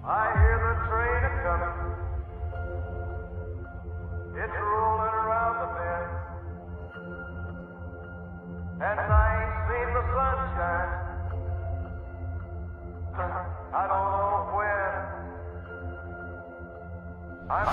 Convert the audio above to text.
I hear the train a-comin'. It's rollin' around the bend. And I ain't seen the sunshine. I don't know when. I'm